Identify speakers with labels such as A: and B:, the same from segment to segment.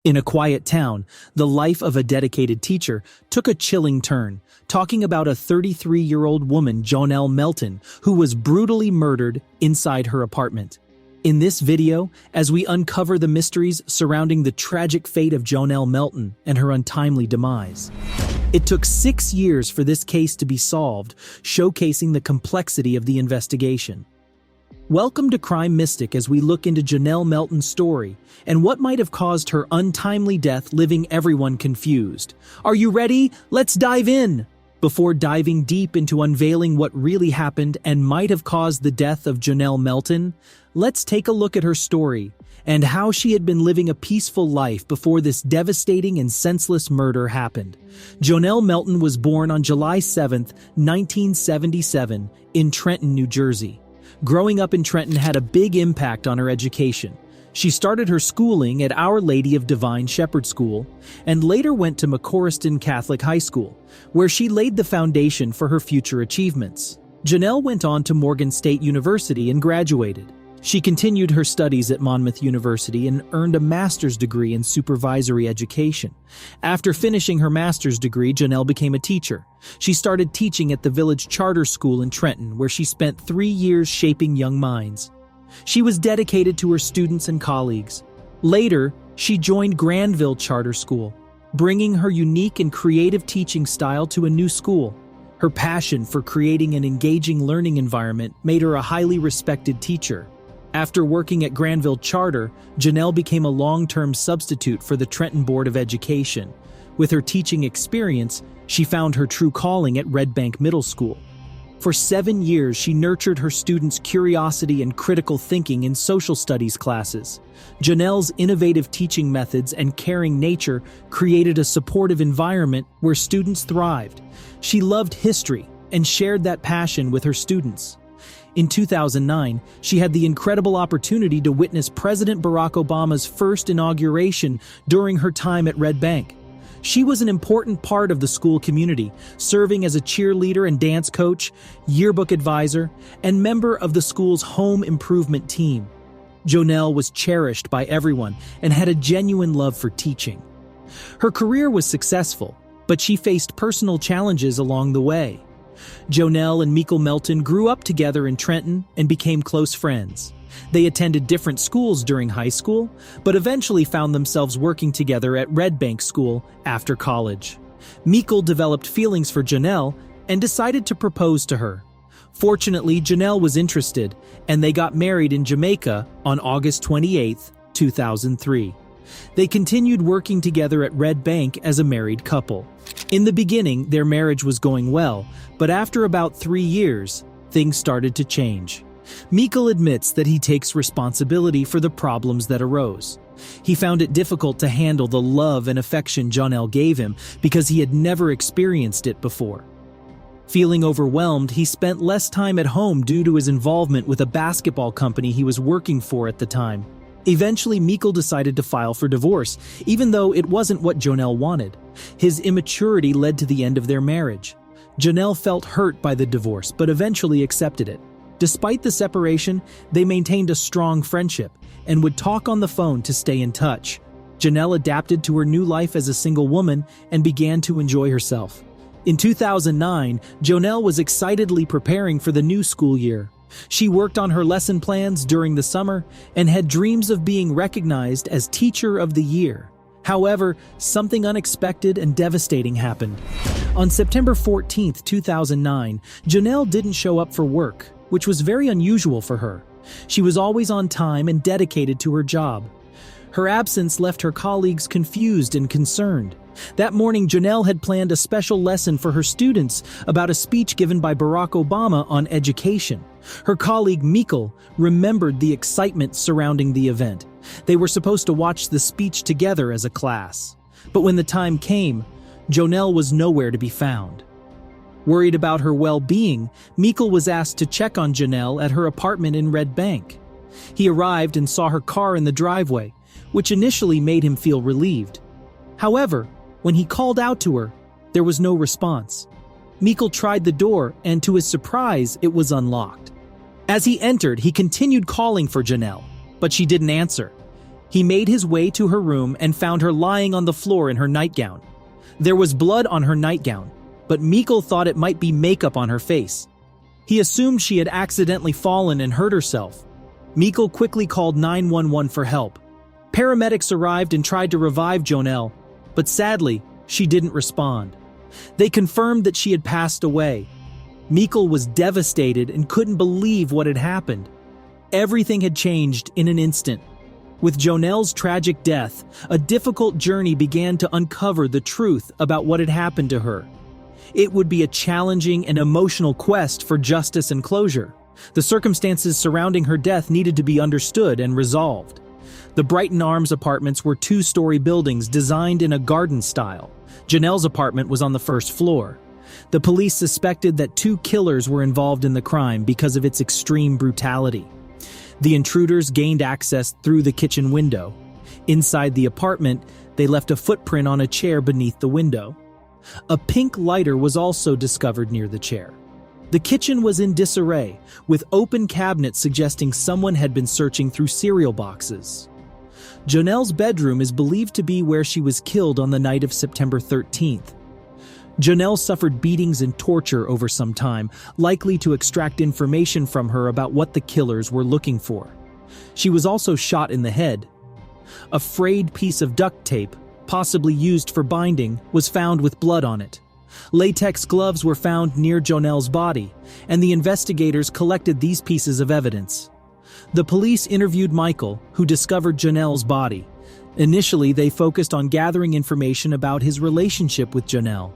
A: In a quiet town, the life of a dedicated teacher took a chilling turn, talking about a 33-year-old woman, Jonelle Melton, who was brutally murdered inside her apartment. In this video, as we uncover the mysteries surrounding the tragic fate of Jonelle Melton and her untimely demise. It took 6 years for this case to be solved, showcasing the complexity of the investigation. Welcome to Crime Mystic as we look into Jonelle Melton's story and what might have caused her untimely death, leaving everyone confused. Are you ready? Let's dive in! Before diving deep into unveiling what really happened and might have caused the death of Jonelle Melton, let's take a look at her story and how she had been living a peaceful life before this devastating and senseless murder happened. Jonelle Melton was born on July 7, 1977, in Trenton, New Jersey. Growing up in Trenton had a big impact on her education. She started her schooling at Our Lady of Divine Shepherd School and later went to McCorriston Catholic High School, where she laid the foundation for her future achievements. Jonelle went on to Morgan State University and graduated. She continued her studies at Monmouth University and earned a master's degree in supervisory education. After finishing her master's degree, Jonelle became a teacher. She started teaching at the Village Charter School in Trenton, where she spent 3 years shaping young minds. She was dedicated to her students and colleagues. Later, she joined Granville Charter School, bringing her unique and creative teaching style to a new school. Her passion for creating an engaging learning environment made her a highly respected teacher. After working at Granville Charter, Jonelle became a long-term substitute for the Trenton Board of Education. With her teaching experience, she found her true calling at Red Bank Middle School. For 7 years, she nurtured her students' curiosity and critical thinking in social studies classes. Jonelle's innovative teaching methods and caring nature created a supportive environment where students thrived. She loved history and shared that passion with her students. In 2009, she had the incredible opportunity to witness President Barack Obama's first inauguration during her time at Red Bank. She was an important part of the school community, serving as a cheerleader and dance coach, yearbook advisor, and member of the school's home improvement team. Jonelle was cherished by everyone and had a genuine love for teaching. Her career was successful, but she faced personal challenges along the way. Jonelle and Michael Melton grew up together in Trenton and became close friends. They attended different schools during high school, but eventually found themselves working together at Red Bank School after college. Michael developed feelings for Jonelle and decided to propose to her. Fortunately, Jonelle was interested, and they got married in Jamaica on August 28, 2003. They continued working together at Red Bank as a married couple. In the beginning, their marriage was going well, but after about 3 years, things started to change. Michael admits that he takes responsibility for the problems that arose. He found it difficult to handle the love and affection Jonelle gave him because he had never experienced it before. Feeling overwhelmed, he spent less time at home due to his involvement with a basketball company he was working for at the time. Eventually, Michael decided to file for divorce, even though it wasn't what Jonelle wanted. His immaturity led to the end of their marriage. Jonelle felt hurt by the divorce, but eventually accepted it. Despite the separation, they maintained a strong friendship and would talk on the phone to stay in touch. Jonelle adapted to her new life as a single woman and began to enjoy herself. In 2009, Jonelle was excitedly preparing for the new school year. She worked on her lesson plans during the summer and had dreams of being recognized as Teacher of the Year. However, something unexpected and devastating happened. On September 14, 2009, Jonelle didn't show up for work, which was very unusual for her. She was always on time and dedicated to her job. Her absence left her colleagues confused and concerned. That morning, Jonelle had planned a special lesson for her students about a speech given by Barack Obama on education. Her colleague Michael remembered the excitement surrounding the event. They were supposed to watch the speech together as a class. But when the time came, Jonelle was nowhere to be found. Worried about her well-being, Michael was asked to check on Jonelle at her apartment in Red Bank. He arrived and saw her car in the driveway, which initially made him feel relieved. However, when he called out to her, there was no response. Michael tried the door, and to his surprise, it was unlocked. As he entered, he continued calling for Jonelle, but she didn't answer. He made his way to her room and found her lying on the floor in her nightgown. There was blood on her nightgown, but Mikkel thought it might be makeup on her face. He assumed she had accidentally fallen and hurt herself. Mikkel quickly called 911 for help. Paramedics arrived and tried to revive Jonelle, but sadly, she didn't respond. They confirmed that she had passed away. Mikkel was devastated and couldn't believe what had happened. Everything had changed in an instant. With Jonelle's tragic death, a difficult journey began to uncover the truth about what had happened to her. It would be a challenging and emotional quest for justice and closure. The circumstances surrounding her death needed to be understood and resolved. The Brighton Arms apartments were two-story buildings designed in a garden style. Jonelle's apartment was on the first floor. The police suspected that two killers were involved in the crime because of its extreme brutality. The intruders gained access through the kitchen window. Inside the apartment, they left a footprint on a chair beneath the window. A pink lighter was also discovered near the chair. The kitchen was in disarray, with open cabinets suggesting someone had been searching through cereal boxes. Jonelle's bedroom is believed to be where she was killed on the night of September 13th. Jonelle suffered beatings and torture over some time, likely to extract information from her about what the killers were looking for. She was also shot in the head. A frayed piece of duct tape, possibly used for binding, was found with blood on it. Latex gloves were found near Jonelle's body, and the investigators collected these pieces of evidence. The police interviewed Mikkel, who discovered Jonelle's body. Initially, they focused on gathering information about his relationship with Jonelle.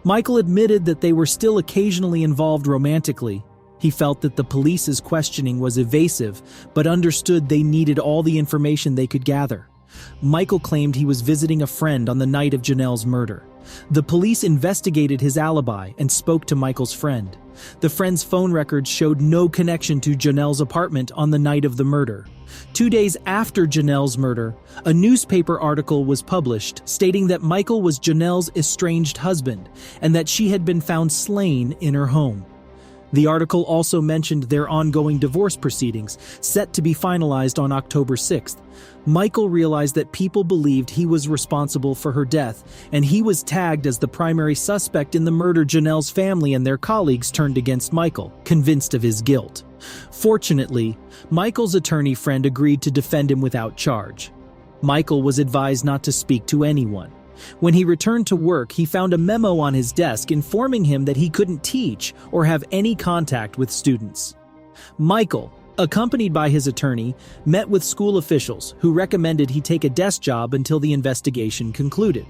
A: Mikkel admitted that they were still occasionally involved romantically. He felt that the police's questioning was evasive, but understood they needed all the information they could gather. Mikkel claimed he was visiting a friend on the night of Jonelle's murder. The police investigated his alibi and spoke to Mikkel's friend. The friend's phone records showed no connection to Jonelle's apartment on the night of the murder. 2 days after Jonelle's murder, a newspaper article was published stating that Mikkel was Jonelle's estranged husband and that she had been found slain in her home. The article also mentioned their ongoing divorce proceedings, set to be finalized on October 6th. Mikkel realized that people believed he was responsible for her death, and he was tagged as the primary suspect in the murder. Jonelle's family and their colleagues turned against Mikkel, convinced of his guilt. Fortunately, Michael's attorney friend agreed to defend him without charge. Mikkel was advised not to speak to anyone. When he returned to work, he found a memo on his desk informing him that he couldn't teach or have any contact with students. Mikkel, accompanied by his attorney, met with school officials who recommended he take a desk job until the investigation concluded.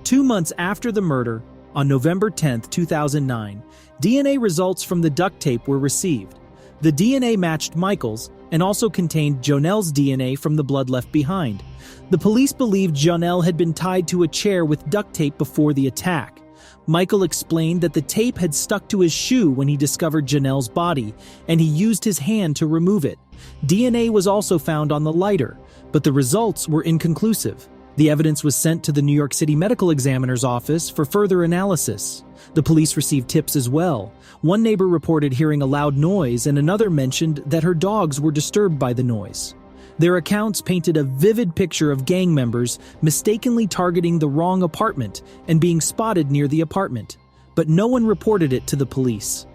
A: 2 months after the murder, on November 10, 2009, DNA results from the duct tape were received. The DNA matched Mikkel's and also contained Jonelle's DNA from the blood left behind. The police believed Jonelle had been tied to a chair with duct tape before the attack. Mikkel explained that the tape had stuck to his shoe when he discovered Jonelle's body, and he used his hand to remove it. DNA was also found on the lighter, but the results were inconclusive. The evidence was sent to the New York City Medical Examiner's office for further analysis. The police received tips as well. One neighbor reported hearing a loud noise, and another mentioned that her dogs were disturbed by the noise. Their accounts painted a vivid picture of gang members mistakenly targeting the wrong apartment and being spotted near the apartment, but no one reported it to the police.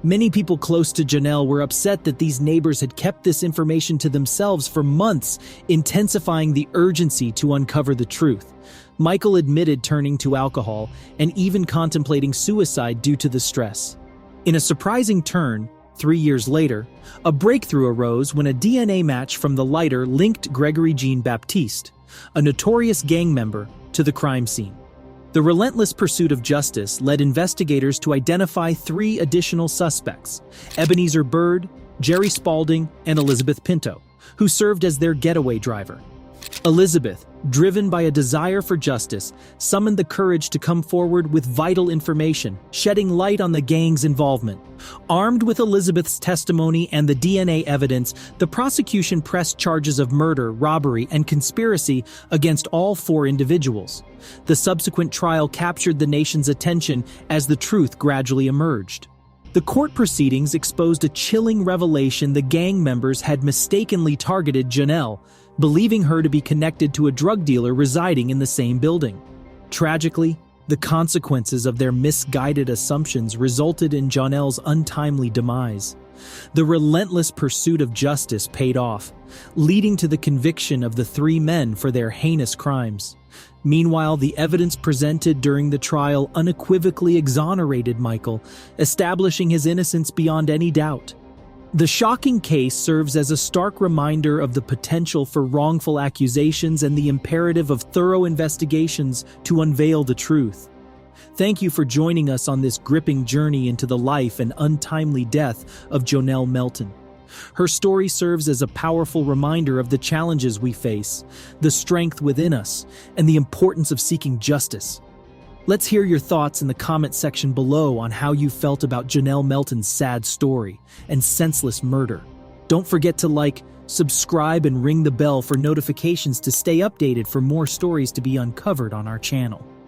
A: Many people close to Jonelle were upset that these neighbors had kept this information to themselves for months, intensifying the urgency to uncover the truth. Mikkel admitted turning to alcohol and even contemplating suicide due to the stress. In a surprising turn, 3 years later, a breakthrough arose when a DNA match from the lighter linked Gregory Jean-Baptiste, a notorious gang member, to the crime scene. The relentless pursuit of justice led investigators to identify 3 additional suspects: Ebenezer Bird, Jerry Spalding, and Elizabeth Pinto, who served as their getaway driver. Elizabeth, driven by a desire for justice, summoned the courage to come forward with vital information, shedding light on the gang's involvement. Armed with Elizabeth's testimony and the DNA evidence, the prosecution pressed charges of murder, robbery, and conspiracy against all 4 individuals. The subsequent trial captured the nation's attention as the truth gradually emerged. The court proceedings exposed a chilling revelation: the gang members had mistakenly targeted Jonelle. believing her to be connected to a drug dealer residing in the same building. Tragically, the consequences of their misguided assumptions resulted in Jonelle's untimely demise. The relentless pursuit of justice paid off, leading to the conviction of the three men for their heinous crimes. Meanwhile, the evidence presented during the trial unequivocally exonerated Michael, establishing his innocence beyond any doubt. The shocking case serves as a stark reminder of the potential for wrongful accusations and the imperative of thorough investigations to unveil the truth. Thank you for joining us on this gripping journey into the life and untimely death of Jonelle Melton. Her story serves as a powerful reminder of the challenges we face, the strength within us, and the importance of seeking justice. Let's hear your thoughts in the comment section below on how you felt about Jonelle Melton's sad story and senseless murder. Don't forget to like, subscribe, and ring the bell for notifications to stay updated for more stories to be uncovered on our channel.